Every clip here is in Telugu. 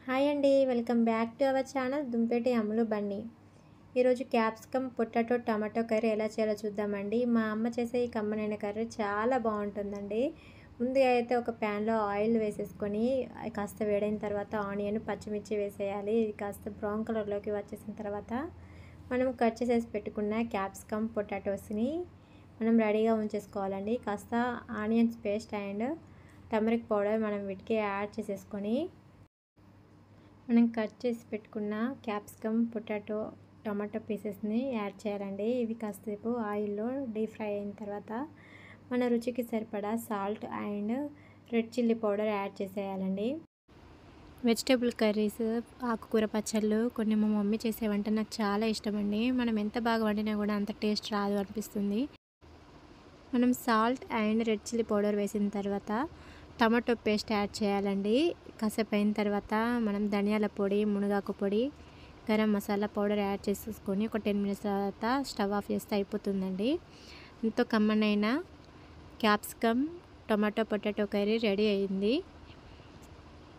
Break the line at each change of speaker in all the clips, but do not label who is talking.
హాయ్ అండి, welcome back to our channel Dumpeti Ammulu Bandi. ఈరోజు క్యాప్సికమ్ పొటాటో టమాటో కర్రీ ఎలా చేయాలో చూద్దామండి. మా అమ్మ చేసే ఈ కమ్మనైన కర్రీ చాలా బాగుంటుందండి. ముందుగా అయితే ఒక ప్యాన్లో ఆయిల్ వేసేసుకొని కాస్త వేడైన తర్వాత ఆనియన్ పచ్చిమిర్చి వేసేయాలి. ఇది కాస్త బ్రౌన్ కలర్లోకి వచ్చేసిన తర్వాత మనం కట్ చేసేసి పెట్టుకున్న క్యాప్సికమ్ పొటాటోస్ని మనం రెడీగా ఉంచేసుకోవాలండి. కాస్త onions paste and turmeric powder మనం వీటికి యాడ్ చేసేసుకొని మనం కట్ చేసి పెట్టుకున్న క్యాప్సికమ్ పొటాటో టమాటో పీసెస్ని యాడ్ చేయాలండి. ఇవి కాసేపు ఆయిల్లో డీప్ ఫ్రై అయిన తర్వాత మన రుచికి సరిపడా salt and red chilli powder add చేసేయాలండి. వెజిటేబుల్ కర్రీస్, ఆకుకూర పచ్చళ్ళు కొన్ని మా మమ్మీ చేసే వంట నాకు చాలా ఇష్టమండి. మనం ఎంత బాగా వండినా కూడా అంత టేస్ట్ రాదు అనిపిస్తుంది. మనం salt and red chilli powder వేసిన తర్వాత టమాటో పేస్ట్ యాడ్ చేయాలండి. కాసేపు అయిన తర్వాత మనం ధనియాల పొడి, మునగాకు పొడి, గరం మసాలా పౌడర్ యాడ్ చేసేసుకొని ఒక 10 మినిట్స్ తర్వాత స్టవ్ ఆఫ్ చేస్తే అయిపోతుందండి. ఎంతో కమ్మనైన capsicum tomato potato curry ready అయింది.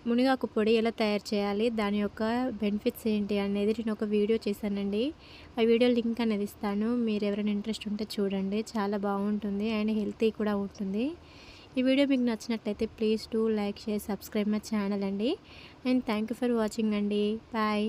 మునగాకు పొడి ఎలా తయారు చేయాలి, దాని యొక్క బెనిఫిట్స్ ఏంటి అనేది నేను ఒక వీడియో చేశానండి. ఆ వీడియో లింక్ అనేది ఇస్తాను. మీరు ఎవరైనా ఇంట్రెస్ట్ ఉంటే చూడండి, చాలా బాగుంటుంది అండ్ హెల్తీ కూడా ఉంటుంది. ఈ వీడియో మీకు నచ్చినట్లయితే please do like, share, subscribe my channel అండి. And thank you for watching అండి. బాయ్.